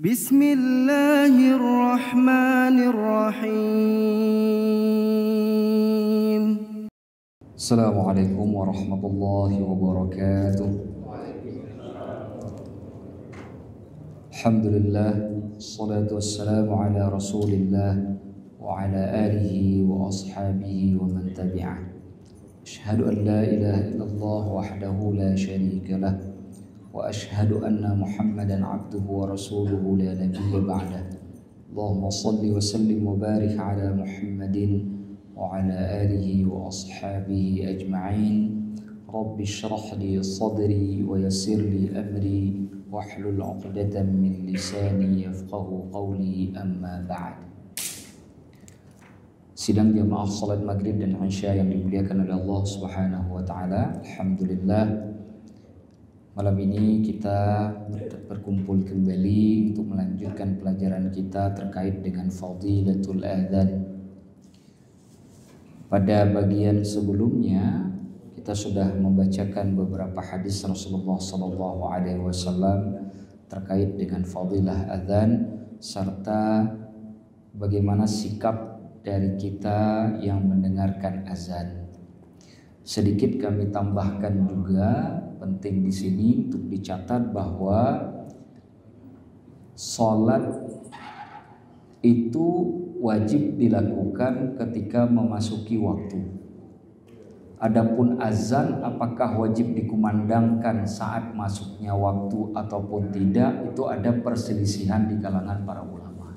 Bismillahirrahmanirrahim. Assalamualaikum warahmatullahi wabarakatuh. Alhamdulillah, salatu wassalamu ala rasulillah wa ala alihi wa ashabihi wa man tabi'ah. Ashhadu an la ilaha illallah wahdahu la syarika lah wa ashhadu anna Muhammadan abduhu wa rasuluhu la nabiyya ba'dah. Allahumma salli wa sallim wa barik ala Muhammadin wa ala alihi wa ashabihi ajma'in. Rabbi shrah li sadri wa yassir li amri wahlul 'uqdatam min lisani yafqahu qawli, amma ba'd. Sidang jamaah salat maghrib dan isya yang dimuliakan oleh Allah Subhanahu wa taala. Alhamdulillah, malam ini kita berkumpul kembali untuk melanjutkan pelajaran kita terkait dengan fadilatul adzan. Pada bagian sebelumnya kita sudah membacakan beberapa hadis Rasulullah SAW terkait dengan fadilah adzan serta bagaimana sikap dari kita yang mendengarkan azan. Sedikit kami tambahkan juga, penting di sini untuk dicatat bahwa salat itu wajib dilakukan ketika memasuki waktu. Adapun azan apakah wajib dikumandangkan saat masuknya waktu ataupun tidak, itu ada perselisihan di kalangan para ulama.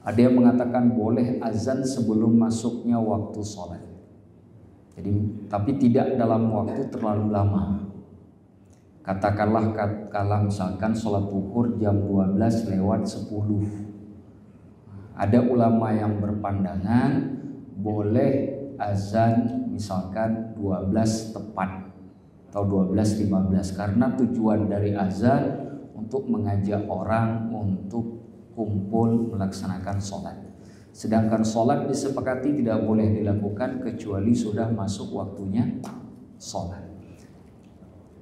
Ada yang mengatakan boleh azan sebelum masuknya waktu salat. Jadi, tapi tidak dalam waktu terlalu lama. Katakanlah misalkan sholat zuhur jam 12:10. Ada ulama yang berpandangan boleh azan misalkan 12 tepat atau 12:15, karena tujuan dari azan untuk mengajak orang untuk kumpul melaksanakan sholat. Sedangkan sholat disepakati tidak boleh dilakukan kecuali sudah masuk waktunya sholat.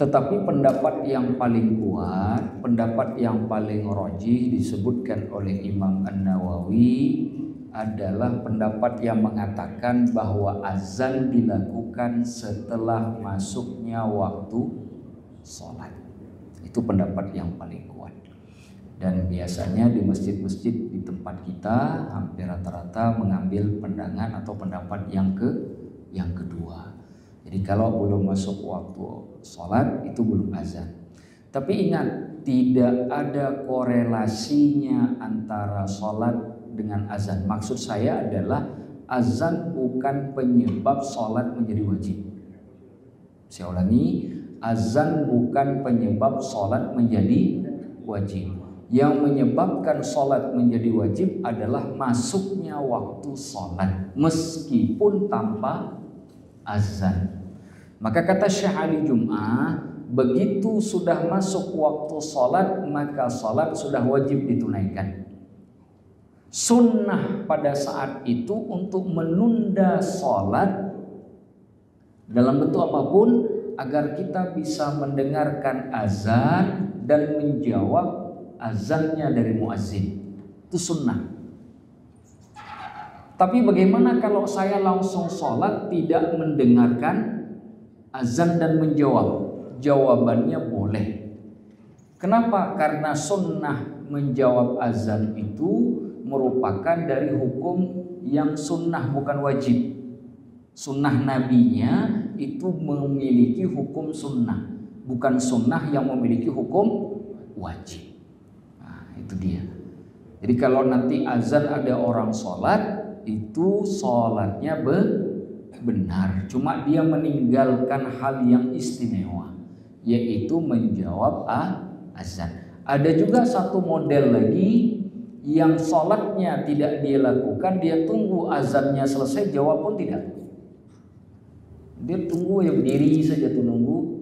Tetapi pendapat yang paling kuat, pendapat yang paling rajih disebutkan oleh Imam An-Nawawi adalah pendapat yang mengatakan bahwa azan dilakukan setelah masuknya waktu sholat. Itu pendapat yang paling kuat. Dan biasanya di masjid-masjid di tempat kita hampir rata-rata mengambil pandangan atau pendapat yang kedua. Jadi kalau belum masuk waktu sholat itu belum azan. Tapi ingat, tidak ada korelasinya antara sholat dengan azan. Maksud saya adalah azan bukan penyebab sholat menjadi wajib. Saya ulangi, azan bukan penyebab sholat menjadi wajib. Yang menyebabkan sholat menjadi wajib adalah masuknya waktu sholat meskipun tanpa azan. Maka kata Syekh Ali Jum'ah, begitu sudah masuk waktu sholat maka sholat sudah wajib ditunaikan. Sunnah pada saat itu untuk menunda sholat dalam bentuk apapun agar kita bisa mendengarkan azan dan menjawab azannya dari muazzin. Itu sunnah. Tapi bagaimana kalau saya langsung sholat tidak mendengarkan azan dan menjawab? Jawabannya boleh. Kenapa? Karena sunnah menjawab azan itu merupakan dari hukum yang sunnah, bukan wajib. Sunnah nabinya itu memiliki hukum sunnah, bukan sunnah yang memiliki hukum wajib. Itu dia. Jadi kalau nanti azan ada orang sholat, itu sholatnya benar. Cuma dia meninggalkan hal yang istimewa, yaitu menjawab azan. Ada juga satu model lagi yang sholatnya tidak dia lakukan, dia tunggu azannya selesai, jawab pun tidak. Dia tunggu, ya berdiri saja tuh nunggu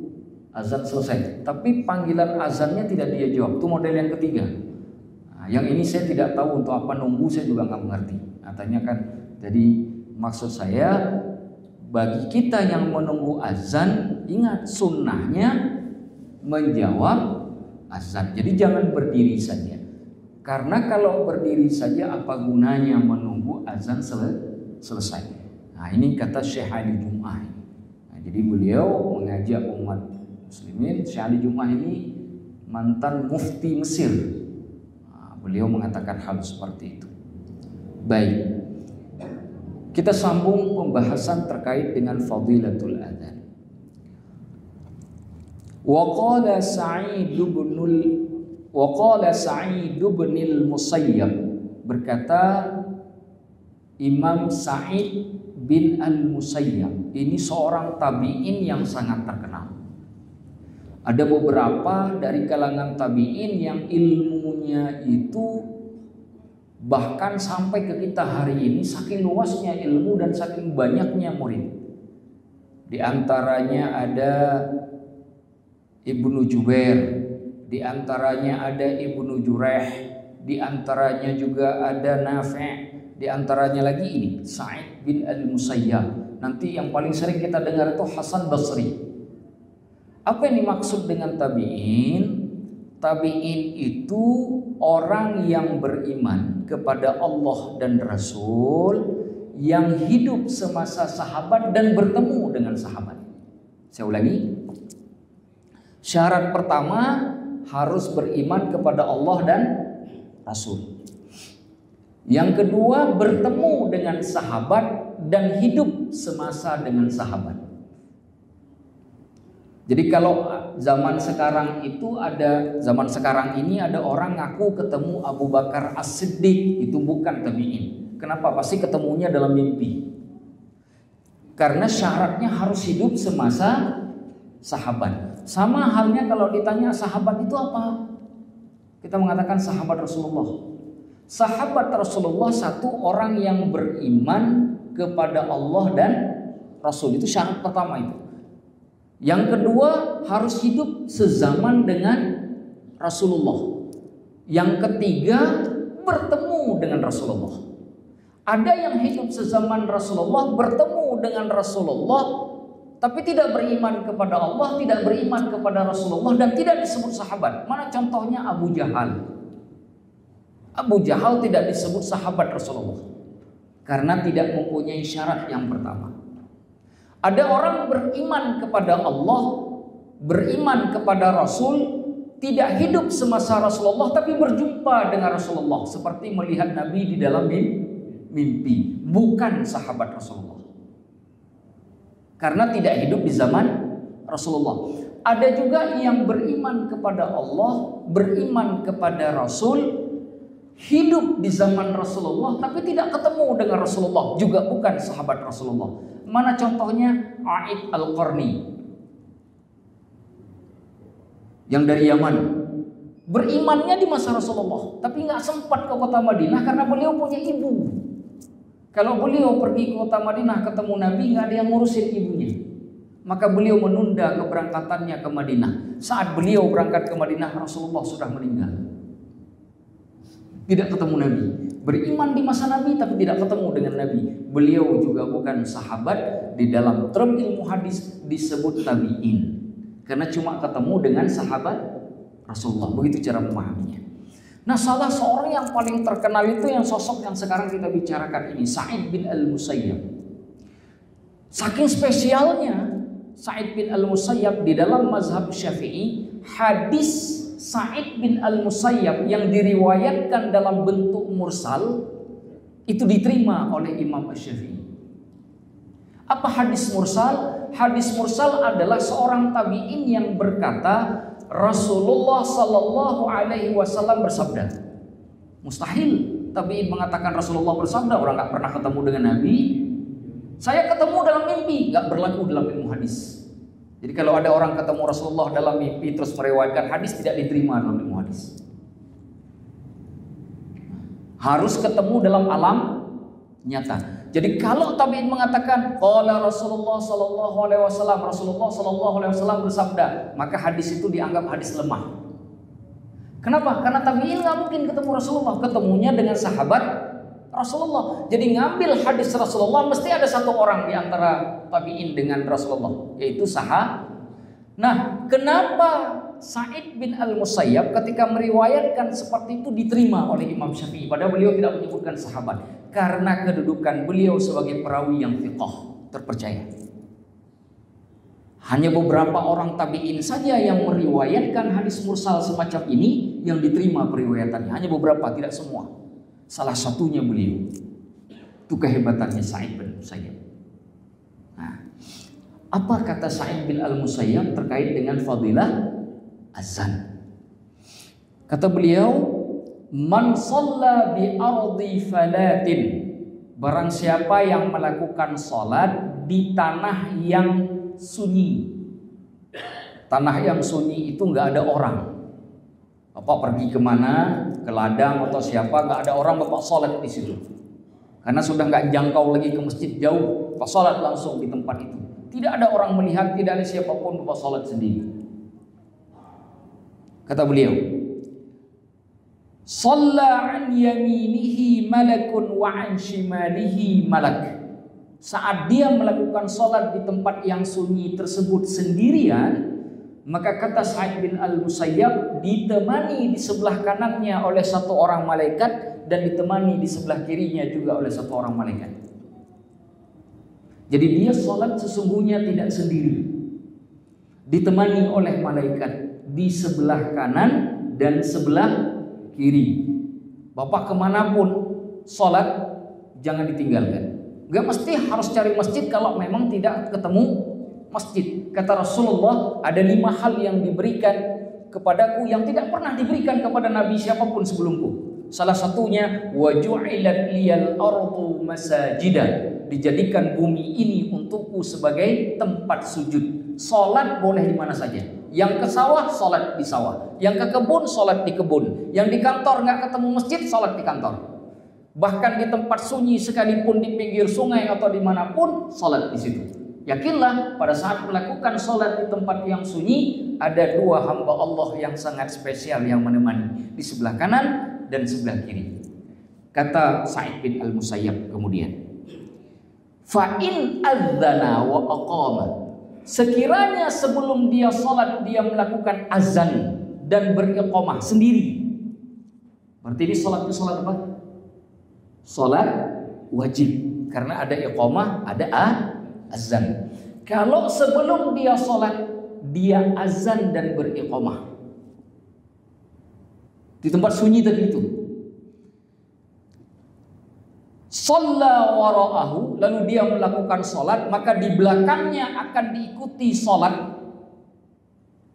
azan selesai. Tapi panggilan azannya tidak dia jawab. Itu model yang ketiga. Yang ini saya tidak tahu untuk apa nunggu, saya juga nggak mengerti. Katanya kan, jadi maksud saya bagi kita yang menunggu azan, ingat sunnahnya menjawab azan. Jadi jangan berdiri saja. Karena kalau berdiri saja apa gunanya menunggu azan selesai. Nah, ini kata Syekh Ali Jum'ah. Nah, jadi beliau mengajak umat muslimin. Syekh Ali Jum'ah ini mantan mufti Mesir. Nah, beliau mengatakan hal seperti itu. Baik. Kita sambung pembahasan terkait dengan fadilatul adzan. Wa qala Sa'id bin al-Musayyab, berkata Imam Sa'id bin al-Musayyab, ini seorang tabi'in yang sangat terkenal. Ada beberapa dari kalangan tabi'in yang ilmunya itu bahkan sampai ke kita hari ini, saking luasnya ilmu dan saking banyaknya murid. Di antaranya ada Ibnu Jubair, di antaranya ada Ibnu Jurayh, di antaranya juga ada Nafi', di antaranya lagi ini Sa'id bin al-Musayyab. Nanti yang paling sering kita dengar itu Hasan Basri. Apa yang dimaksud dengan tabi'in? Tabi'in itu orang yang beriman kepada Allah dan Rasul, yang hidup semasa sahabat dan bertemu dengan sahabat. Saya ulangi. Syarat pertama harus beriman kepada Allah dan Rasul. Yang kedua, bertemu dengan sahabat dan hidup semasa dengan sahabat. Jadi kalau zaman sekarang ini ada orang ngaku ketemu Abu Bakar As-Siddiq, itu bukan tabi'in. Kenapa? Pasti ketemunya dalam mimpi. Karena syaratnya harus hidup semasa sahabat. Sama halnya kalau ditanya sahabat itu apa? Kita mengatakan sahabat Rasulullah. Sahabat Rasulullah satu orang yang beriman kepada Allah dan Rasul. Itu syarat pertama itu. Yang kedua, harus hidup sezaman dengan Rasulullah. Yang ketiga, bertemu dengan Rasulullah. Ada yang hidup sezaman Rasulullah, bertemu dengan Rasulullah, tapi tidak beriman kepada Allah, tidak beriman kepada Rasulullah, dan tidak disebut sahabat. Mana contohnya? Abu Jahal. Abu Jahal tidak disebut sahabat Rasulullah karena tidak mempunyai syarat yang pertama. Ada orang beriman kepada Allah, beriman kepada Rasul, tidak hidup semasa Rasulullah tapi berjumpa dengan Rasulullah seperti melihat Nabi di dalam mimpi. Bukan sahabat Rasulullah karena tidak hidup di zaman Rasulullah. Ada juga yang beriman kepada Allah, beriman kepada Rasul, hidup di zaman Rasulullah tapi tidak ketemu dengan Rasulullah, juga bukan sahabat Rasulullah. Mana contohnya? Aid Al-Qarni yang dari Yaman. Berimannya di masa Rasulullah, tapi nggak sempat ke kota Madinah karena beliau punya ibu. Kalau beliau pergi ke kota Madinah ketemu Nabi, nggak ada yang ngurusin ibunya. Maka beliau menunda keberangkatannya ke Madinah. Saat beliau berangkat ke Madinah, Rasulullah sudah meninggal. Tidak ketemu Nabi. Beriman di masa Nabi tapi tidak ketemu dengan Nabi. Beliau juga bukan sahabat. Di dalam term ilmu hadis disebut tabi'in, karena cuma ketemu dengan sahabat Rasulullah. Begitu cara memahaminya. Nah, salah seorang yang paling terkenal itu yang sosok yang sekarang kita bicarakan ini, Sa'id bin al-Musayyab. Saking spesialnya Sa'id bin al-Musayyab di dalam mazhab Syafi'i, hadis Sa'id bin al-Musayyab yang diriwayatkan dalam bentuk mursal itu diterima oleh Imam Syafi'i. Apa hadis mursal? Hadis mursal adalah seorang tabi'in yang berkata, Rasulullah sallallahu alaihi wasallam bersabda. Mustahil tabi'in mengatakan Rasulullah bersabda, orang nggak pernah ketemu dengan Nabi. Saya ketemu dalam mimpi, nggak berlaku dalam ilmu hadis. Jadi kalau ada orang ketemu Rasulullah dalam mimpi terus meriwayatkan hadis, tidak diterima dalam ilmu hadis. Harus ketemu dalam alam nyata. Jadi kalau tabi'in mengatakan qala Rasulullah sallallahu alaihi wasallam, Rasulullah sallallahu alaihi wasallam bersabda, maka hadis itu dianggap hadis lemah. Kenapa? Karena tabi'in nggak mungkin ketemu Rasulullah, ketemunya dengan sahabat Rasulullah. Jadi ngambil hadis Rasulullah mesti ada satu orang di antara tabi'in dengan Rasulullah, yaitu sahabat. Nah, kenapa Sa'id bin Al-Musayyab ketika meriwayatkan seperti itu diterima oleh Imam Syafi'i. Padahal beliau tidak menyebutkan sahabat. Karena kedudukan beliau sebagai perawi yang thiqah, terpercaya. Hanya beberapa orang tabi'in saja yang meriwayatkan hadis mursal semacam ini yang diterima periwayatannya. Hanya beberapa, tidak semua. Salah satunya beliau. Itu kehebatannya Sa'id bin Al-Musayyab. Nah, apa kata Sa'id bin Al-Musayyab terkait dengan fadilah azan? Kata beliau, man shalla bi ardi falatin, barang siapa yang melakukan salat di tanah yang sunyi. Tanah yang sunyi itu nggak ada orang. Bapak pergi kemana, ke ladang atau siapa, nggak ada orang, bapak salat di situ. Karena sudah nggak jangkau lagi ke masjid jauh, bapak salat langsung di tempat itu. Tidak ada orang melihat, tidak ada siapapun, bapak salat sendiri. Kata beliau, shalla an yaminihi malakun wa an shimalihi malak. Saat dia melakukan sholat di tempat yang sunyi tersebut sendirian, maka kata Sa'id bin Al-Musayyab, ditemani di sebelah kanannya oleh satu orang malaikat dan ditemani di sebelah kirinya juga oleh satu orang malaikat. Jadi dia sholat sesungguhnya tidak sendiri, ditemani oleh malaikat di sebelah kanan dan sebelah kiri. Bapak kemanapun sholat jangan ditinggalkan. Gak mesti harus cari masjid kalau memang tidak ketemu masjid. Kata Rasulullah, ada 5 hal yang diberikan kepadaku yang tidak pernah diberikan kepada Nabi siapapun sebelumku. Salah satunya, wa ju'ilat liyal ardu masajida, dijadikan bumi ini untukku sebagai tempat sujud. Sholat boleh di mana saja. Yang ke sawah, sholat di sawah. Yang ke kebun, sholat di kebun. Yang di kantor nggak ketemu masjid, sholat di kantor. Bahkan di tempat sunyi sekalipun, di pinggir sungai atau dimanapun, sholat di situ. Yakinlah pada saat melakukan sholat di tempat yang sunyi, ada 2 hamba Allah yang sangat spesial yang menemani di sebelah kanan dan sebelah kiri. Kata Sa'id bin Al-Musayyab kemudian, fa'in adzana wa aqama, sekiranya sebelum dia sholat dia melakukan azan dan beriqamah sendiri. Berarti ini sholat itu sholat apa? Sholat wajib, karena ada iqamah, ada azan. Kalau sebelum dia sholat dia azan dan beriqamah di tempat sunyi tadi itu, shalla wara'ahu, lalu dia melakukan sholat, maka di belakangnya akan diikuti sholat.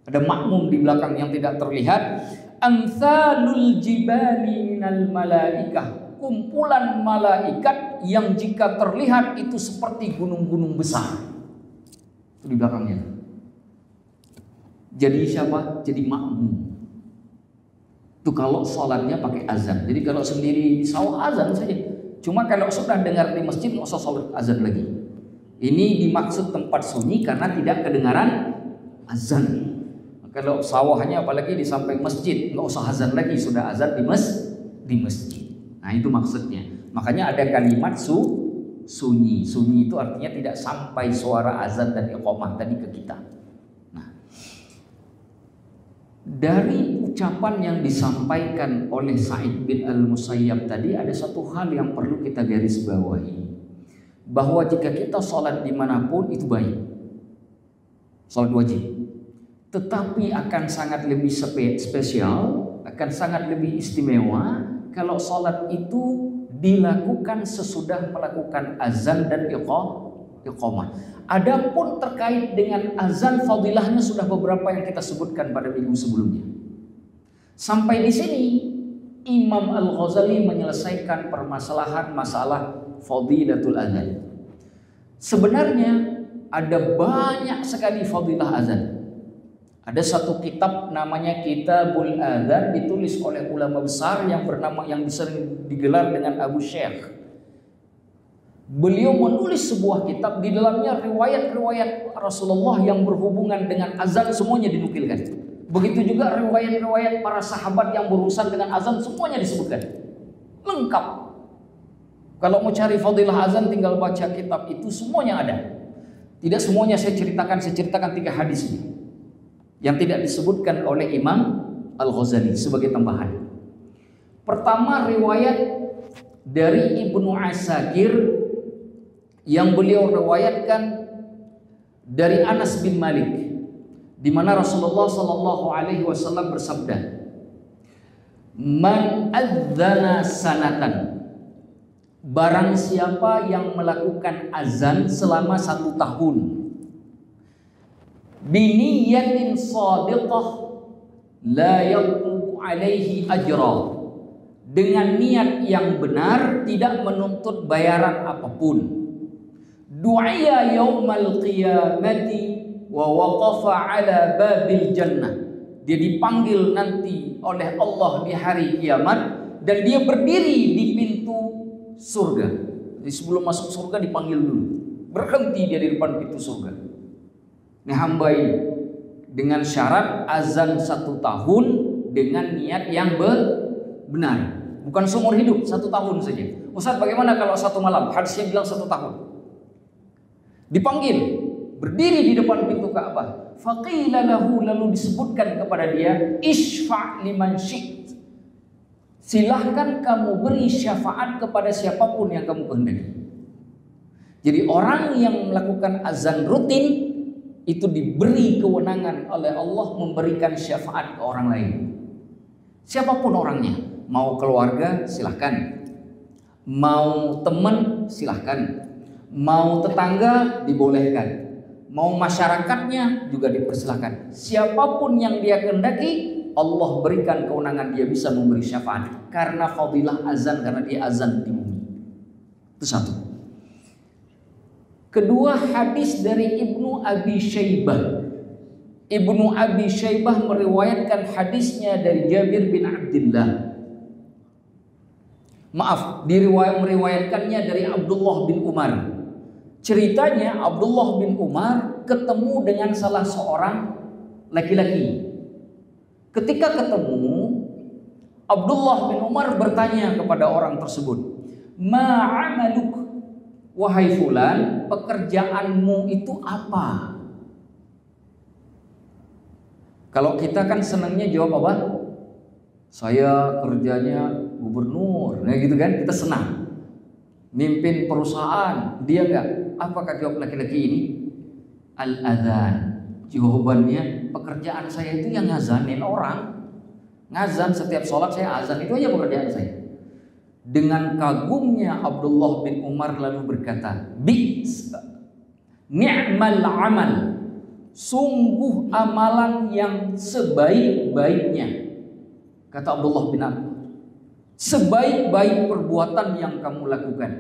Ada makmum di belakang yang tidak terlihat. Amsalul jibali minal malaikah, kumpulan malaikat yang jika terlihat itu seperti gunung-gunung besar. Itu di belakangnya. Jadi siapa? Jadi makmum. Itu kalau sholatnya pakai azan. Jadi kalau sendiri di sawah azan saja. Cuma kalau sudah dengar di masjid nggak usah sholat azan lagi. Ini dimaksud tempat sunyi karena tidak kedengaran azan. Kalau sawahnya apalagi di samping masjid nggak usah azan lagi, sudah azan di masjid. Nah itu maksudnya. Makanya ada kalimat sunyi. Sunyi itu artinya tidak sampai suara azan dan iqamah tadi ke kita. Nah, dari ucapan yang disampaikan oleh Sa'id bin Al-Musayyab tadi ada satu hal yang perlu kita garis bawahi, bahwa jika kita sholat dimanapun itu baik, sholat wajib, tetapi akan sangat lebih spesial, akan sangat lebih istimewa kalau sholat itu dilakukan sesudah melakukan azan dan iqamah. Adapun terkait dengan azan, fadilahnya sudah beberapa yang kita sebutkan pada minggu sebelumnya. Sampai di sini Imam Al-Ghazali menyelesaikan permasalahan masalah fadilatul azan. Sebenarnya ada banyak sekali fadilah azan. Ada satu kitab namanya Kitabul Adzan, ditulis oleh ulama besar yang sering digelar dengan Abu Syekh. Beliau menulis sebuah kitab, di dalamnya riwayat-riwayat Rasulullah yang berhubungan dengan azan semuanya dinukilkan. Begitu juga riwayat-riwayat para sahabat yang berurusan dengan azan semuanya disebutkan. Lengkap. Kalau mau cari fadilah azan tinggal baca kitab itu, semuanya ada. Tidak semuanya saya ceritakan 3 hadis ini. yang tidak disebutkan oleh Imam Al-Ghazali sebagai tambahan. Pertama, riwayat dari Ibnu Asakir yang beliau riwayatkan dari Anas bin Malik, di mana Rasulullah Shallallahu Alaihi Wasallam bersabda, "Man adzana sanatan, barang siapa yang melakukan azan selama 1 tahun, biniyatin shadiqah la yatlubu alaihi ajra, dengan niat yang benar, tidak menuntut bayaran apapun, du'iya yaumal qiyamati wa waqafa ala babil jannah, dia dipanggil nanti oleh Allah di hari kiamat dan dia berdiri di pintu surga. Jadi sebelum masuk surga dipanggil dulu, berhenti dia di depan pintu surga. Ini hamba ini dengan syarat azan 1 tahun dengan niat yang benar, bukan seumur hidup, 1 tahun saja. Ustaz, bagaimana kalau 1 malam? Hadisnya bilang 1 tahun. Dipanggil, berdiri di depan pintu Ka'bah. Faqila lahu, lalu disebutkan kepada dia, isfa' liman syi'ta, silahkan kamu beri syafaat kepada siapapun yang kamu kehendaki. Jadi orang yang melakukan azan rutin itu diberi kewenangan oleh Allah memberikan syafaat ke orang lain. Siapapun orangnya, mau keluarga silahkan, mau teman silahkan, mau tetangga dibolehkan, mau masyarakatnya juga dipersilahkan. Siapapun yang dia kehendaki, Allah berikan kewenangan dia bisa memberi syafaat karena fadilah azan, karena dia azan di bumi. Itu satu. Kedua, hadis dari Ibnu Abi Syaibah. Ibnu Abi Syaibah meriwayatkan hadisnya dari Jabir bin Abdullah. Meriwayatkannya dari Abdullah bin Umar. Ceritanya Abdullah bin Umar ketemu dengan salah seorang laki-laki. Ketika ketemu, Abdullah bin Umar bertanya kepada orang tersebut, "Ma'amaluk, wahai fulan, pekerjaanmu itu apa?" Kalau kita kan senangnya jawab apa? Saya kerjanya gubernur, nah gitu kan, kita senang. Mimpin perusahaan, dia enggak. Apakah jawab laki-laki ini? Al-adzan. Jawabannya, pekerjaan saya itu yang ngazanin orang. Ngazan setiap sholat saya azan, itu aja pekerjaan saya. Dengan kagumnya Abdullah bin Umar lalu berkata, "Bi'sa ni'mal amal." Sungguh amalan yang sebaik-baiknya. Kata Abdullah bin Umar, sebaik-baik perbuatan yang kamu lakukan.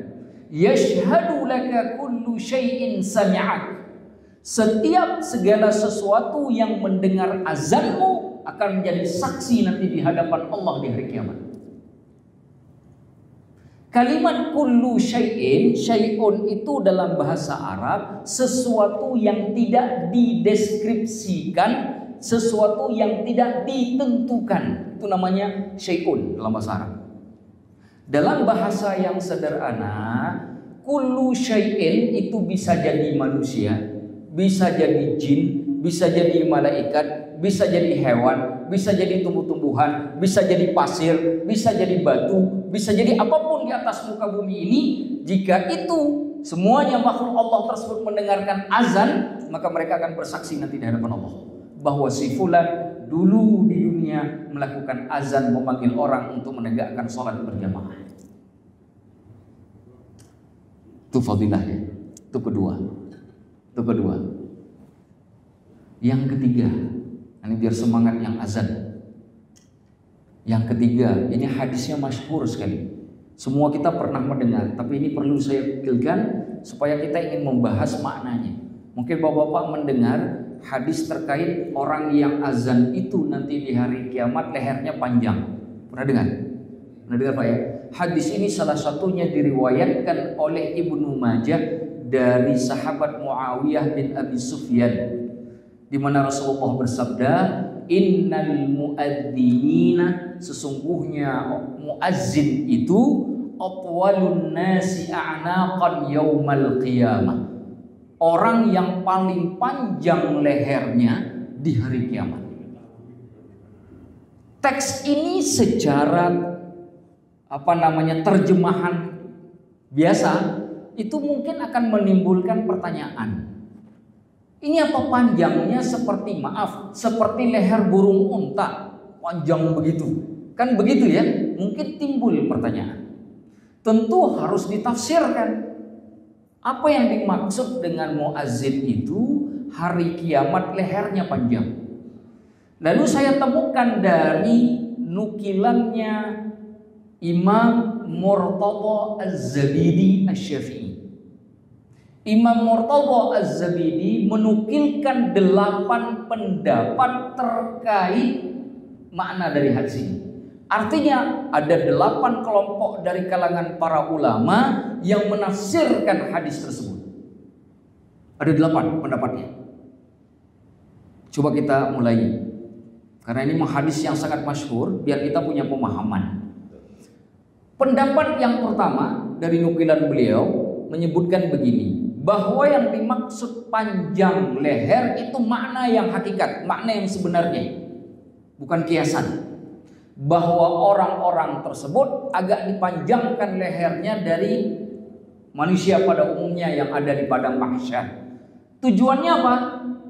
Yashhadu laka kullu syai'in sami'ak. Setiap segala sesuatu yang mendengar azanmu akan menjadi saksi nanti di hadapan Allah di hari kiamat. Kalimat kullu syai'in, syai'un itu dalam bahasa Arab sesuatu yang tidak dideskripsikan, sesuatu yang tidak ditentukan. Itu namanya syai'un dalam bahasa Arab. Dalam bahasa yang sederhana, kullu syai'in itu bisa jadi manusia, bisa jadi jin, bisa jadi malaikat, bisa jadi hewan, bisa jadi tumbuh-tumbuhan, bisa jadi pasir, bisa jadi batu, bisa jadi apapun di atas muka bumi ini. Jika itu semuanya makhluk Allah tersebut mendengarkan azan, maka mereka akan bersaksi nanti di hadapan Allah bahwa si fulan dulu di dunia melakukan azan, memanggil orang untuk menegakkan sholat berjamaah. Itu fadilahnya. Itu kedua. Yang ketiga, ini biar semangat yang azan. Yang ketiga, ini hadisnya masyhur sekali. Semua kita pernah mendengar, tapi ini perlu saya dekilkan supaya kita ingin membahas maknanya. Mungkin bapak-bapak mendengar hadis terkait orang yang azan itu nanti di hari kiamat lehernya panjang. Pernah dengar? Pernah dengar Pak ya? Hadis ini salah satunya diriwayatkan oleh Ibnu Majah dari sahabat Muawiyah bin Abi Sufyan, di mana Rasulullah bersabda, "Innal muadzzinina," sesungguhnya muazzin itu, "atwalun nasi a'naqan yaumal qiyamah," orang yang paling panjang lehernya di hari kiamat. Teks ini secara terjemahan biasa itu mungkin akan menimbulkan pertanyaan. Ini apa panjangnya seperti leher burung unta, panjang begitu. Kan begitu ya? Mungkin timbul pertanyaan. Tentu harus ditafsirkan. Apa yang dimaksud dengan muazzin itu hari kiamat lehernya panjang. Lalu saya temukan dari nukilannya Imam Murtadha Az-Zabidi Asy-Syafi'i. Imam Murtadha Az-Zabidi menukilkan 8 pendapat terkait makna dari hadis ini. Artinya ada 8 kelompok dari kalangan para ulama yang menafsirkan hadis tersebut. Ada 8 pendapatnya. Coba kita mulai. Karena ini hadis yang sangat masyhur, biar kita punya pemahaman. Pendapat yang pertama dari nukilan beliau menyebutkan begini, bahwa yang dimaksud panjang leher itu makna yang hakikat, makna yang sebenarnya, bukan kiasan. Bahwa orang-orang tersebut agak dipanjangkan lehernya dari manusia pada umumnya yang ada di padang mahsyar. Tujuannya apa?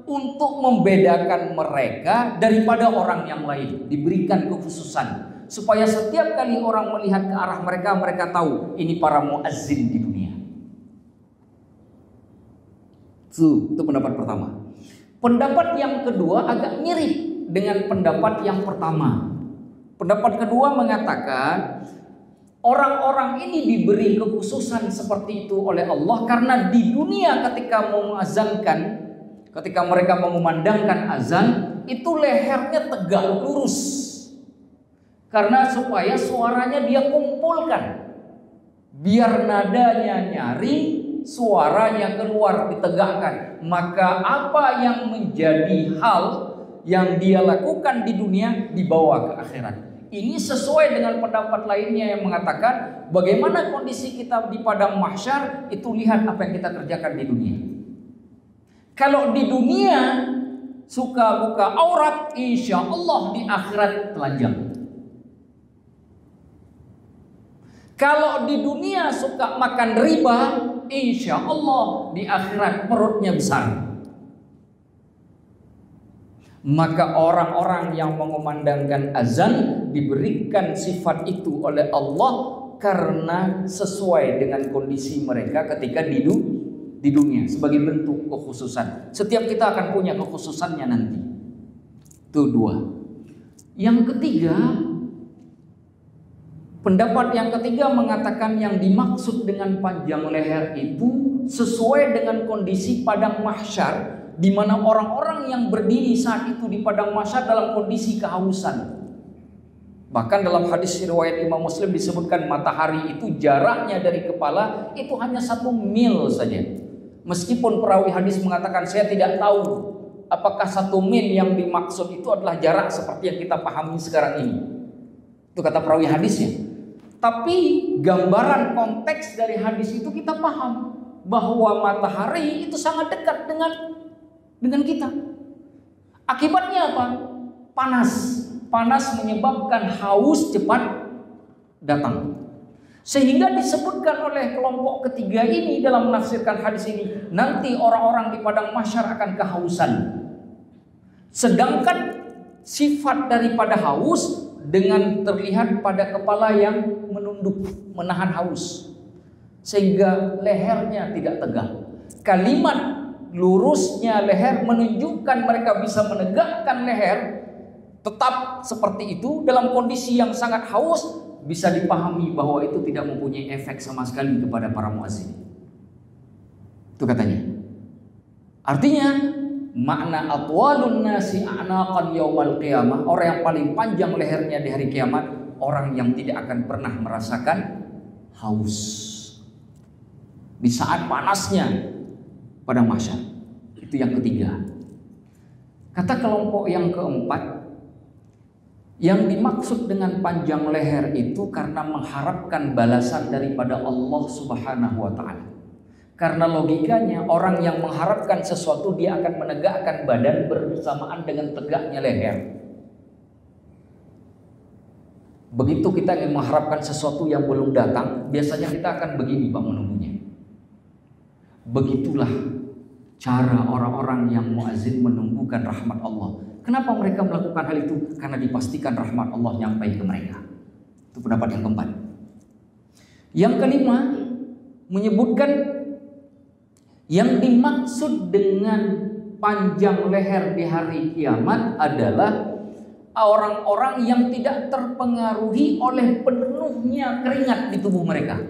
Untuk membedakan mereka daripada orang yang lain, diberikan kekhususan supaya setiap kali orang melihat ke arah mereka, mereka tahu ini para muazzin di dunia. Itu pendapat pertama. Pendapat yang kedua agak mirip dengan pendapat yang pertama. Pendapat kedua mengatakan orang-orang ini diberi kekhususan seperti itu oleh Allah karena di dunia ketika mengazankan, ketika mereka mengumandangkan azan, itu lehernya tegak lurus. Karena supaya suaranya dia kumpulkan. Biar nadanya nyaring, suaranya keluar ditegakkan. Maka apa yang menjadi hal yang dia lakukan di dunia dibawa ke akhirat. Ini sesuai dengan pendapat lainnya yang mengatakan bagaimana kondisi kita di padang mahsyar, itu lihat apa yang kita kerjakan di dunia. Kalau di dunia suka buka aurat, insya Allah di akhirat telanjang. Kalau di dunia suka makan riba, insya Allah di akhirat perutnya besar. Maka orang-orang yang mengumandangkan azan diberikan sifat itu oleh Allah karena sesuai dengan kondisi mereka ketika di dunia sebagai bentuk kekhususan. Setiap kita akan punya kekhususannya nanti. Itu 2. Yang ketiga, pendapat yang ketiga mengatakan yang dimaksud dengan panjang leher itu sesuai dengan kondisi padang mahsyar, di mana orang-orang yang berdiri saat itu di padang mahsyar dalam kondisi kehausan. Bahkan dalam hadis riwayat Imam Muslim disebutkan matahari itu jaraknya dari kepala itu hanya 1 mil saja. Meskipun perawi hadis mengatakan saya tidak tahu apakah 1 mil yang dimaksud itu adalah jarak seperti yang kita pahami sekarang ini. Itu kata perawi hadisnya. Tapi gambaran konteks dari hadis itu kita paham bahwa matahari itu sangat dekat dengan kita. Akibatnya apa? Panas menyebabkan haus cepat datang. Sehingga disebutkan oleh kelompok ketiga ini dalam menafsirkan hadis ini, nanti orang-orang di padang mahsyar akan kehausan. Sedangkan sifat daripada haus dengan terlihat pada kepala yang menunduk, menahan haus, sehingga lehernya tidak tegak. Kalimat lurusnya leher menunjukkan mereka bisa menegakkan leher tetap seperti itu dalam kondisi yang sangat haus, bisa dipahami bahwa itu tidak mempunyai efek sama sekali kepada para muazzin. Itu katanya. Artinya makna atwalun nasi a'naqan yaumal qiyamah, orang yang paling panjang lehernya di hari kiamat, orang yang tidak akan pernah merasakan haus di saat panasnya padang mahsyar. Itu yang ketiga. Kata kelompok yang keempat, yang dimaksud dengan panjang leher itu karena mengharapkan balasan daripada Allah Subhanahu wa taala. Karena logikanya orang yang mengharapkan sesuatu dia akan menegakkan badan bersamaan dengan tegaknya leher. Begitu kita ingin mengharapkan sesuatu yang belum datang, biasanya kita akan begini Pak menunggunya. Begitulah cara orang-orang yang muazzin menunggukan rahmat Allah. Kenapa mereka melakukan hal itu? Karena dipastikan rahmat Allah nyampai ke mereka. Itu pendapat yang keempat. Yang kelima, menyebutkan yang dimaksud dengan panjang leher di hari kiamat adalah orang-orang yang tidak terpengaruhi oleh penuhnya keringat di tubuh mereka.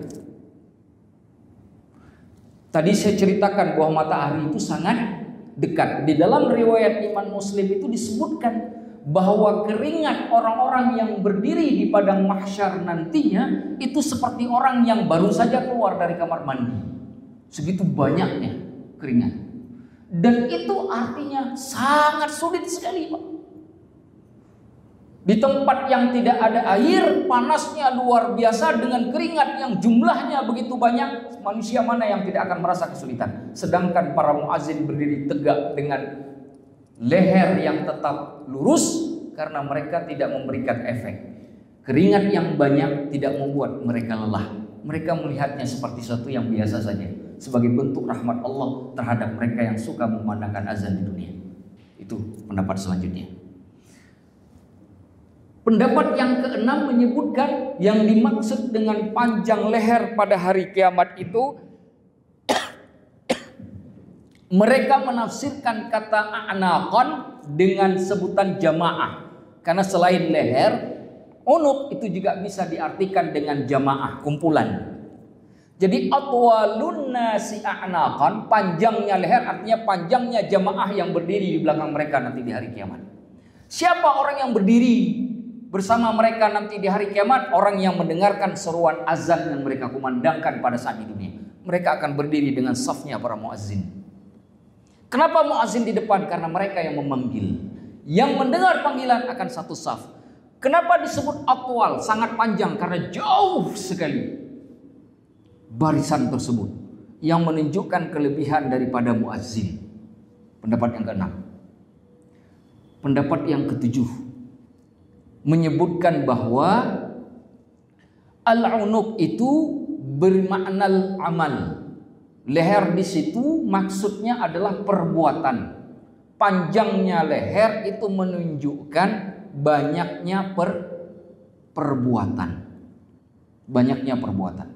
Tadi saya ceritakan bahwa matahari itu sangat dekat. Di dalam riwayat Imam Muslim itu disebutkan bahwa keringat orang-orang yang berdiri di padang mahsyar nantinya itu seperti orang yang baru saja keluar dari kamar mandi. Segitu banyaknya keringat. Dan itu artinya sangat sulit sekali Pak. Di tempat yang tidak ada air, panasnya luar biasa dengan keringat yang jumlahnya begitu banyak, manusia mana yang tidak akan merasa kesulitan? Sedangkan para muazzin berdiri tegak dengan leher yang tetap lurus karena mereka tidak memberikan efek. Keringat yang banyak tidak membuat mereka lelah. Mereka melihatnya seperti sesuatu yang biasa saja, sebagai bentuk rahmat Allah terhadap mereka yang suka memandangkan azan di dunia. Itu pendapat selanjutnya. Pendapat yang keenam menyebutkan yang dimaksud dengan panjang leher pada hari kiamat itu mereka menafsirkan kata a'naqan dengan sebutan jamaah. Karena selain leher, unuq itu juga bisa diartikan dengan jamaah, kumpulan. Jadi atwalun nasi a'naqan, panjangnya leher artinya panjangnya jamaah yang berdiri di belakang mereka nanti di hari kiamat. Siapa orang yang berdiri bersama mereka nanti di hari kiamat? Orang yang mendengarkan seruan azan yang mereka kumandangkan pada saat di dunia. Mereka akan berdiri dengan safnya para muazzin. Kenapa muazzin di depan? Karena mereka yang memanggil. Yang mendengar panggilan akan satu saf. Kenapa disebut atwal? Sangat panjang karena jauh sekali barisan tersebut, yang menunjukkan kelebihan daripada muazzin. Pendapat yang keenam. Pendapat yang ketujuh menyebutkan bahwa al-unuq itu bermakna amal. Leher di situ maksudnya adalah perbuatan. Panjangnya leher itu menunjukkan banyaknya perbuatan. Banyaknya perbuatan.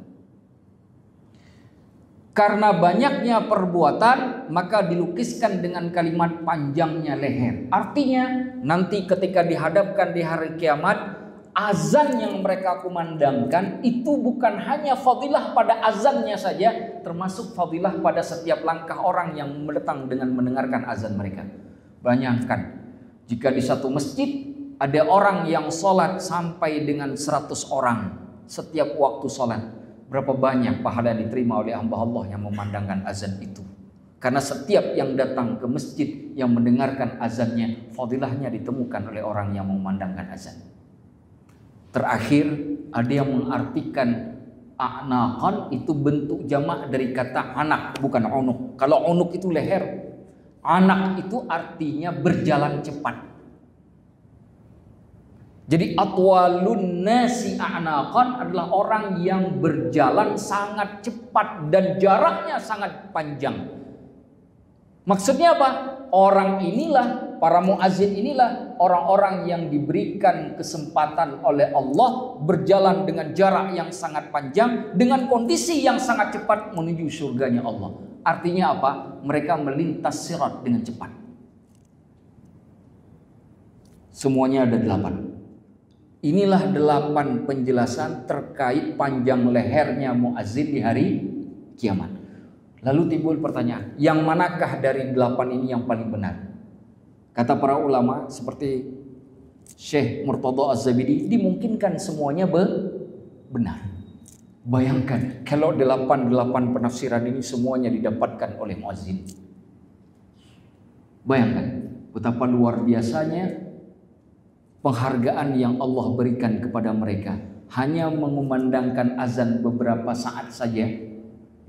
Karena banyaknya perbuatan, maka dilukiskan dengan kalimat panjangnya leher. Artinya nanti ketika dihadapkan di hari kiamat, azan yang mereka kumandangkan itu bukan hanya fadilah pada azannya saja, termasuk fadilah pada setiap langkah orang yang datang dengan mendengarkan azan mereka. Bayangkan jika di satu masjid ada orang yang sholat sampai dengan 100 orang setiap waktu sholat, berapa banyak pahala yang diterima oleh hamba Allah yang memandangkan azan itu. Karena setiap yang datang ke masjid yang mendengarkan azannya, fadilahnya ditemukan oleh orang yang memandangkan azan. Terakhir, ada yang mengartikan a'naqan itu bentuk jamak dari kata anak, bukan unuq. Kalau unuq itu leher, anak itu artinya berjalan cepat. Jadi atwalun nasi a'naqan adalah orang yang berjalan sangat cepat dan jaraknya sangat panjang. Maksudnya apa? Orang inilah, para muazzin inilah orang-orang yang diberikan kesempatan oleh Allah berjalan dengan jarak yang sangat panjang dengan kondisi yang sangat cepat menuju surganya Allah. Artinya apa? Mereka melintas sirat dengan cepat. Semuanya ada 8. Inilah 8 penjelasan terkait panjang lehernya muazzin di hari kiamat. Lalu timbul pertanyaan, yang manakah dari 8 ini yang paling benar? Kata para ulama seperti Syekh Murtada Az-Zabidi, dimungkinkan semuanya benar. Bayangkan kalau 8 penafsiran ini semuanya didapatkan oleh muazzin. Bayangkan betapa luar biasanya penghargaan yang Allah berikan kepada mereka. Hanya mengumandangkan azan beberapa saat saja,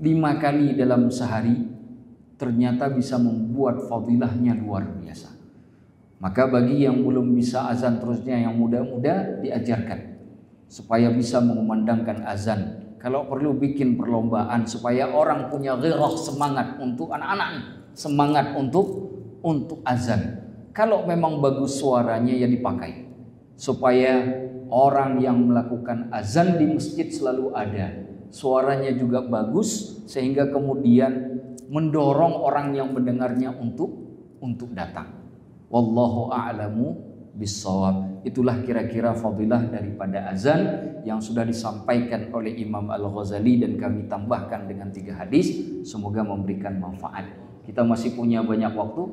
5 kali dalam sehari ternyata bisa membuat fadilahnya luar biasa. Maka bagi yang belum bisa azan terusnya, yang muda-muda diajarkan supaya bisa mengumandangkan azan. Kalau perlu bikin perlombaan supaya orang punya ghirah, semangat untuk anak-anak nih, semangat untuk azan. Kalau memang bagus suaranya ya dipakai supaya orang yang melakukan azan di masjid selalu ada. Suaranya juga bagus sehingga kemudian mendorong orang yang mendengarnya untuk datang. Wallahu a'lamu bissawab. Itulah kira-kira fadilah daripada azan yang sudah disampaikan oleh Imam Al-Ghazali dan kami tambahkan dengan 3 hadis. Semoga memberikan manfaat. Kita masih punya banyak waktu,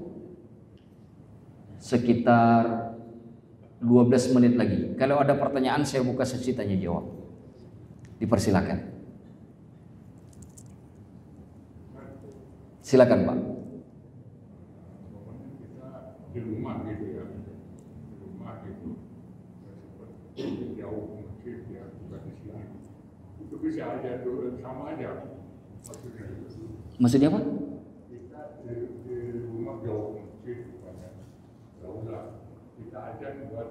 sekitar 12 menit lagi. Kalau ada pertanyaan saya buka sesi tanya jawab. Dipersilakan. Silakan Pak. Di rumah gitu ya, di rumah gitu, seperti jauh masjid ya, bukan di sini. Itu bisa aja tuh, sama aja maksudnya. Maksudnya apa? Kita di rumah jauh masjid, bukannya jauh lah. Kita aja buat,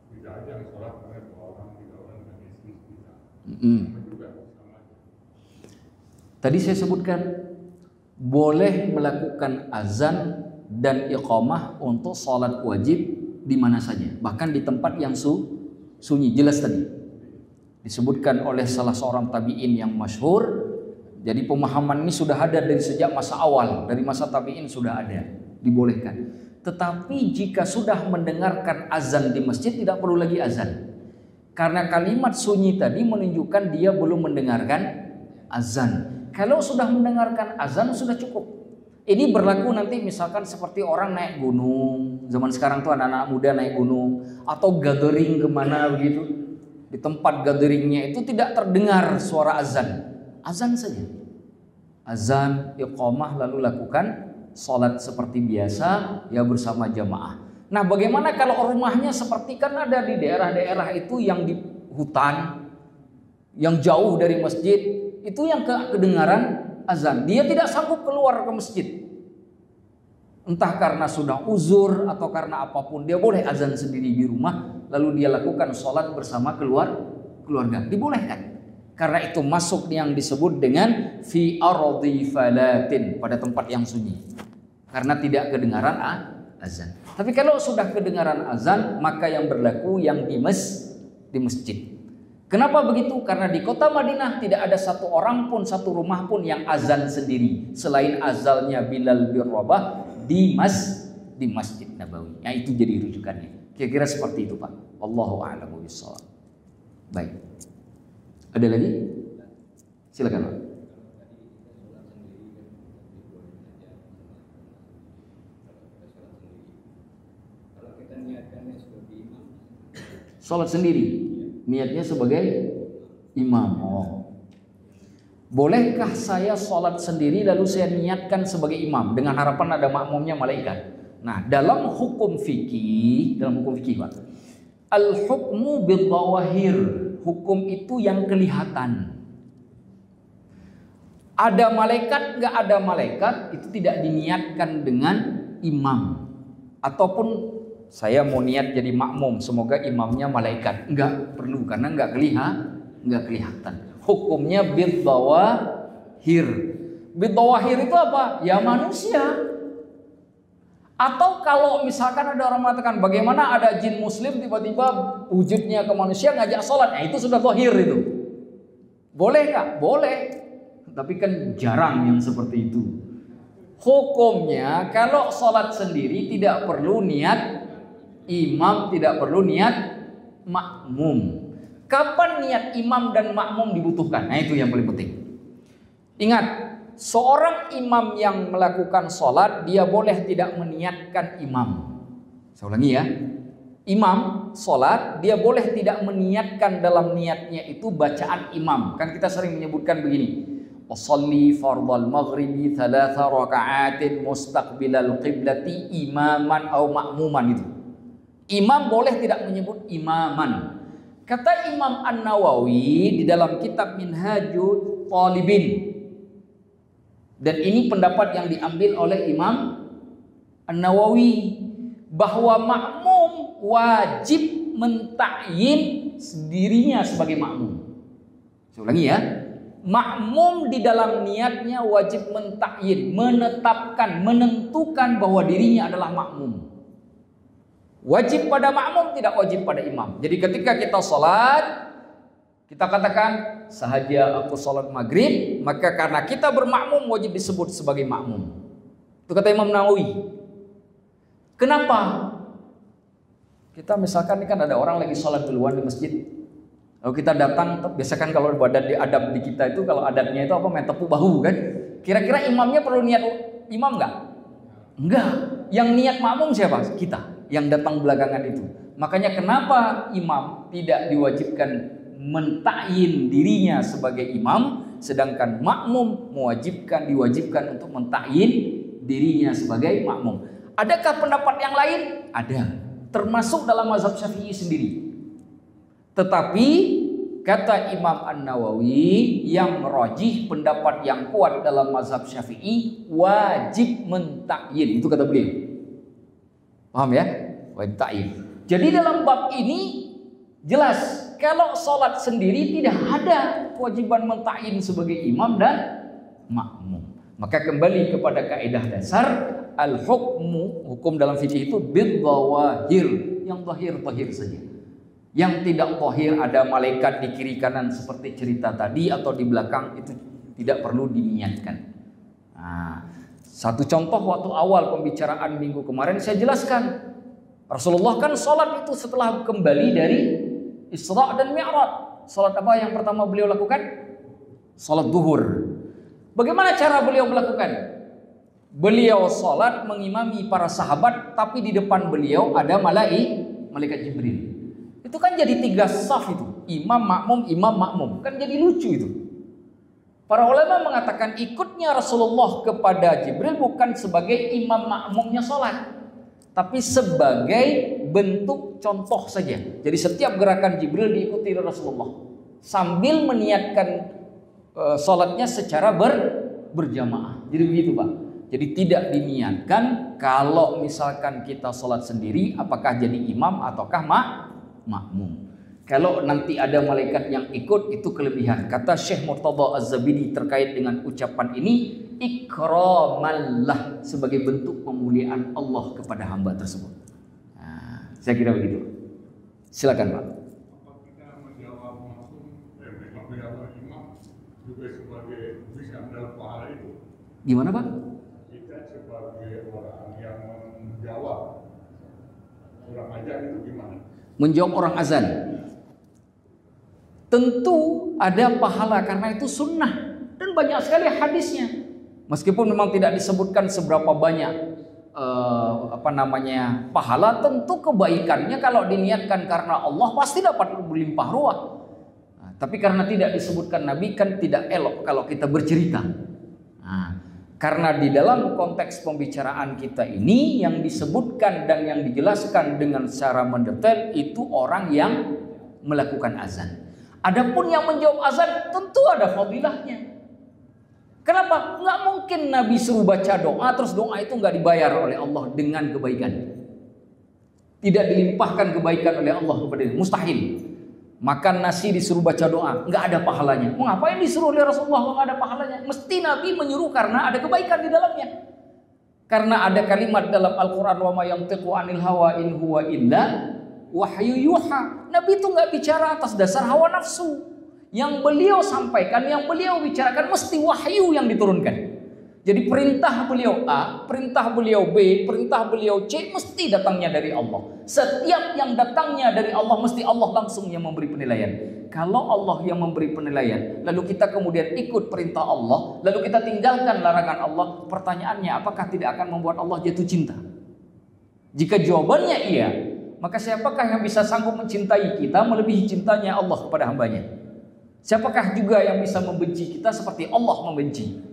kita aja sholat karena 2 orang, 3 orang dan istri kita. Sama juga sama aja. Tadi saya sebutkan boleh melakukan azan dan iqamah untuk sholat wajib di mana saja, bahkan di tempat yang sunyi. Jelas tadi disebutkan oleh salah seorang tabi'in yang masyhur. Jadi pemahaman ini sudah ada dari sejak masa awal, dari masa tabi'in sudah ada, dibolehkan. Tetapi jika sudah mendengarkan azan di masjid tidak perlu lagi azan, karena kalimat sunyi tadi menunjukkan dia belum mendengarkan azan. Kalau sudah mendengarkan azan sudah cukup. Ini berlaku nanti misalkan seperti orang naik gunung. Zaman sekarang tuh anak-anak muda naik gunung atau gathering kemana begitu. Di tempat gatheringnya itu tidak terdengar suara azan. Azan saja. Azan, iqamah, lalu lakukan sholat seperti biasa ya bersama jamaah. Nah bagaimana kalau rumahnya seperti kan ada di daerah-daerah itu yang di hutan, yang jauh dari masjid, itu yang kedengaran azan, dia tidak sanggup keluar ke masjid, entah karena sudah uzur atau karena apapun, dia boleh azan sendiri di rumah, lalu dia lakukan sholat bersama keluarga, dibolehkan. Karena itu masuk yang disebut dengan fi ardi falatin, pada tempat yang sunyi, karena tidak kedengaran azan. Tapi kalau sudah kedengaran azan, maka yang berlaku yang di masjid. Kenapa begitu? Karena di kota Madinah tidak ada satu orang pun, satu rumah pun yang azan sendiri selain azalnya Bilal bin Rabah di Masjid Nabawi. Nah, itu jadi rujukannya. Kira-kira seperti itu, Pak. Wallahu a'lamu bishawab. Baik. Ada lagi? Silakan, Pak. Salat sendiri. Niatnya sebagai imam. Bolehkah saya sholat sendiri lalu saya niatkan sebagai imam dengan harapan ada makmumnya malaikat? Nah, dalam hukum fikih, Pak, al-hukmu bil-zawahir, hukum itu yang kelihatan. Ada malaikat, nggak ada malaikat, itu tidak diniatkan dengan imam. Ataupun saya mau niat jadi makmum, semoga imamnya malaikat. Enggak perlu, karena enggak kelihatan. Hukumnya bid-zawahir. Bid-zawahir itu apa? Ya manusia. Atau kalau misalkan ada orang mengatakan bagaimana ada jin muslim tiba-tiba wujudnya ke manusia ngajak sholat, nah itu sudah zahir itu. Boleh nggak? Boleh. Tapi kan jarang yang seperti itu. Hukumnya kalau sholat sendiri tidak perlu niat imam, tidak perlu niat makmum. Kapan niat imam dan makmum dibutuhkan? Nah itu yang paling penting. Ingat, seorang imam yang melakukan sholat, dia boleh tidak meniatkan imam. Saya ulangi ya. Imam sholat, dia boleh tidak meniatkan dalam niatnya itu bacaan imam. Kan kita sering menyebutkan begini. Usolli fardal maghribi 3 raka'atin mustaqbilal qiblati imaman atau makmuman itu. Imam boleh tidak menyebut imaman. Kata Imam An-Nawawi di dalam kitab Minhajul Talibin, Dan ini pendapat yang diambil oleh Imam An-Nawawi, bahwa makmum wajib mentakyin dirinya sebagai makmum. Saya ulangi ya. Makmum di dalam niatnya wajib mentakyin, menetapkan, menentukan bahwa dirinya adalah makmum. Wajib pada makmum, tidak wajib pada imam. Jadi ketika kita sholat, kita katakan sahaja aku sholat maghrib, maka karena kita bermakmum wajib disebut sebagai makmum. Itu kata Imam Nawawi. Kenapa? Kita misalkan ini kan ada orang lagi sholat duluan di masjid. Kalau kita datang, biasakan kalau badan di adab di kita itu, kalau adatnya itu apa, main tepuk bahu kan? Kira-kira imamnya perlu niat imam nggak? Enggak. Yang niat makmum siapa? Kita yang datang belakangan itu. Makanya kenapa imam tidak diwajibkan mentakyin dirinya sebagai imam, sedangkan makmum diwajibkan untuk mentakyin dirinya sebagai makmum. Adakah pendapat yang lain? Ada, termasuk dalam mazhab Syafi'i sendiri. Tetapi kata Imam An-Nawawi, yang rajih, pendapat yang kuat dalam mazhab Syafi'i, wajib mentakyin. Itu kata beliau. Paham ya? Wajib takyin. Jadi dalam bab ini jelas, kalau sholat sendiri tidak ada kewajiban mentakyin sebagai imam dan makmum. Maka kembali kepada kaidah dasar, al-hukmu, hukum dalam fikih itu bid-dhawahir, yang zahir saja. Yang tidak zahir, ada malaikat di kiri kanan seperti cerita tadi atau di belakang, itu tidak perlu diniatkan. Nah, satu contoh waktu awal pembicaraan minggu kemarin saya jelaskan, Rasulullah kan sholat itu setelah kembali dari Isra dan Mi'raj. Salat apa yang pertama beliau lakukan? Salat duhur. Bagaimana cara beliau melakukan? Beliau salat mengimami para sahabat, tapi di depan beliau ada malaikat Jibril. Itu kan jadi 3 saf itu. Imam makmum. Kan jadi lucu itu. Para ulama mengatakan ikutnya Rasulullah kepada Jibril bukan sebagai imam makmumnya salat, tapi sebagai bentuk contoh saja. Jadi setiap gerakan Jibril diikuti Rasulullah sambil meniatkan sholatnya secara berjamaah. Jadi begitu Pak. Jadi tidak diniatkan kalau misalkan kita sholat sendiri apakah jadi imam ataukah makmum. Kalau nanti ada malaikat yang ikut, itu kelebihan. Kata Syekh Murtada Az-Zabidi terkait dengan ucapan ini, ikramallah, sebagai bentuk pemuliaan Allah kepada hamba tersebut. Nah, saya kira begitu. Silakan Pak. Apa kita menjawab imam juga sebagai bisa mendapat pahala itu? Gimana Pak? Kita sebagai orang yang menjawab orang ajar itu gimana? Menjawab orang azan. Tentu ada pahala karena itu sunnah dan banyak sekali hadisnya. Meskipun memang tidak disebutkan seberapa banyak pahala, tentu kebaikannya kalau diniatkan karena Allah pasti dapat berlimpah ruah. Nah, tapi karena tidak disebutkan Nabi kan tidak elok kalau kita bercerita. Nah, karena di dalam konteks pembicaraan kita ini yang disebutkan dan yang dijelaskan dengan secara mendetail itu orang yang melakukan azan. Adapun yang menjawab azan tentu ada fadilahnya. Kenapa? Nggak mungkin Nabi suruh baca doa terus doa itu nggak dibayar oleh Allah dengan kebaikan. Tidak dilimpahkan kebaikan oleh Allah kepada dia. Mustahil. Makan nasi disuruh baca doa, nggak ada pahalanya. Mengapa yang disuruh oleh Rasulullah nggak ada pahalanya? Mesti Nabi menyuruh karena ada kebaikan di dalamnya. Karena ada kalimat dalam Al-Quran, wa ma yantiqu anil hawa in huwa illa wahyu yuha. Nabi itu nggak bicara atas dasar hawa nafsu. Yang beliau sampaikan, yang beliau bicarakan mesti wahyu yang diturunkan. Jadi perintah beliau A, perintah beliau B, perintah beliau C mesti datangnya dari Allah. Setiap yang datangnya dari Allah mesti Allah langsung yang memberi penilaian. Kalau Allah yang memberi penilaian, lalu kita kemudian ikut perintah Allah, lalu kita tinggalkan larangan Allah, pertanyaannya apakah tidak akan membuat Allah jatuh cinta? Jika jawabannya iya, maka siapakah yang bisa sanggup mencintai kita melebihi cintanya Allah kepada hambanya? Siapakah juga yang bisa membenci kita seperti Allah membenci?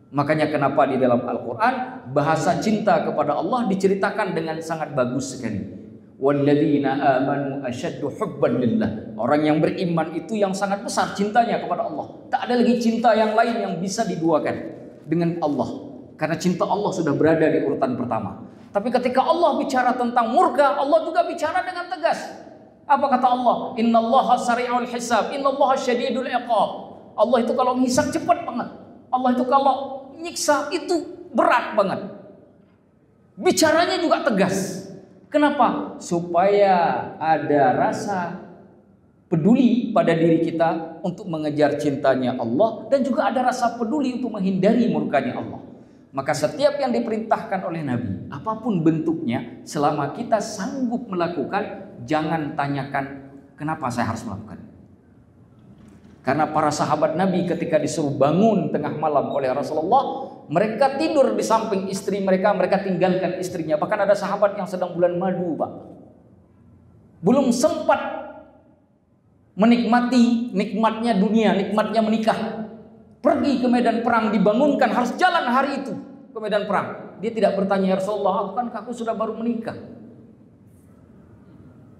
Makanya kenapa di dalam Al-Quran bahasa cinta kepada Allah diceritakan dengan sangat bagus sekali. Walladzina amanu asyaddu hubban lillah. Orang yang beriman itu yang sangat besar cintanya kepada Allah. Tak ada lagi cinta yang lain yang bisa diduakan. dengan Allah. Karena cinta Allah sudah berada di urutan pertama. Tapi ketika Allah bicara tentang murka, Allah juga bicara dengan tegas. Apa kata Allah? Innallaha sari'ul hisab, innallaha syadidul iqab. Allah itu kalau ngisap cepat banget. Allah itu kalau nyiksa itu berat banget. Bicaranya juga tegas. Kenapa? Supaya ada rasa peduli pada diri kita untuk mengejar cintanya Allah, dan juga ada rasa peduli untuk menghindari murkanya Allah. Maka setiap yang diperintahkan oleh Nabi, apapun bentuknya, selama kita sanggup melakukan, jangan tanyakan kenapa saya harus melakukan. Karena para sahabat Nabi ketika disuruh bangun tengah malam oleh Rasulullah, mereka tidur di samping istri mereka, mereka tinggalkan istrinya. Bahkan ada sahabat yang sedang bulan madu, Pak. Belum sempat menikmati nikmatnya dunia, nikmatnya menikah. Pergi ke medan perang, dibangunkan, harus jalan hari itu ke medan perang. Dia tidak bertanya, ya Rasulullah, aku sudah baru menikah.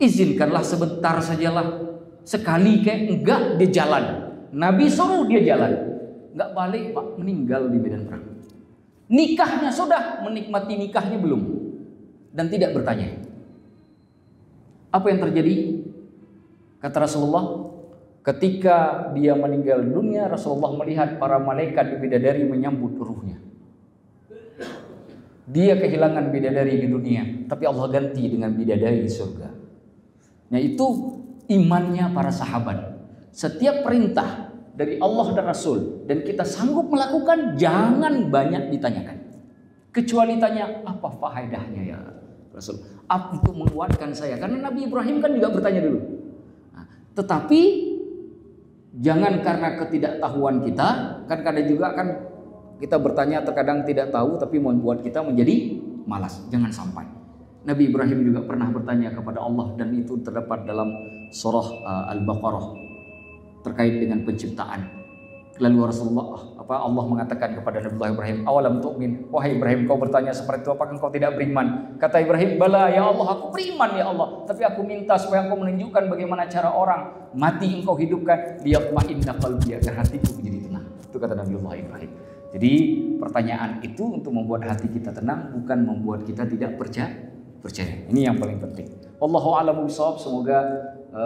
Izinkanlah sebentar sajalah. Sekali kayak enggak, dia jalan. Nabi suruh dia jalan. Enggak balik, Pak, meninggal di medan perang. Nikahnya sudah, menikmati nikahnya belum. Dan tidak bertanya. Apa yang terjadi? Kata Rasulullah, ketika dia meninggal dunia, Rasulullah melihat para malaikat bidadari menyambut ruhnya. Dia kehilangan bidadari di dunia, tapi Allah ganti dengan bidadari di surga. Nah, itu imannya para sahabat. Setiap perintah dari Allah dan Rasul dan kita sanggup melakukan, jangan banyak ditanyakan. Kecuali tanya, apa faedahnya ya Rasul? Apa untuk menguatkan saya? Karena Nabi Ibrahim kan juga bertanya dulu. Nah, tetapi jangan karena ketidaktahuan kita, kan kadang juga kan kita bertanya terkadang tidak tahu tapi membuat kita menjadi malas. Jangan sampai. Nabi Ibrahim juga pernah bertanya kepada Allah, dan itu terdapat dalam surah Al-Baqarah terkait dengan penciptaan. Lalu Allah mengatakan kepada Nabi Ibrahim, awalam tu'min, wahai Ibrahim, kau bertanya seperti itu, apakah kau tidak beriman? Kata Ibrahim, bala ya Allah, aku beriman ya Allah, tapi aku minta supaya engkau menunjukkan bagaimana cara orang mati engkau hidupkan, liyatma'inna qalbi, agar hatiku menjadi tenang. Itu kata Nabi Ibrahim. Jadi pertanyaan itu untuk membuat hati kita tenang, bukan membuat kita tidak percaya. Ini yang paling penting. Wallahu a'lamu bishawab. Semoga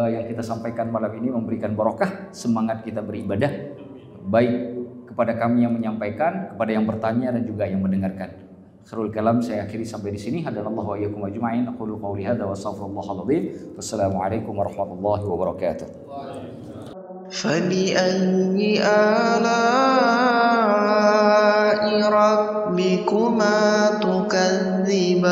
yang kita sampaikan malam ini memberikan barokah, semangat kita beribadah, baik kepada kami yang menyampaikan, kepada yang bertanya, dan juga yang mendengarkan. Akhirul kalam saya akhiri sampai di sini. Hadanallahu wa iyyakum ajma'in. Aqulu qawli hadza wa astaghfirullahal azim. Wassalamualaikum warahmatullahi wabarakatuh. فبأي آلاء ربكما تكذبان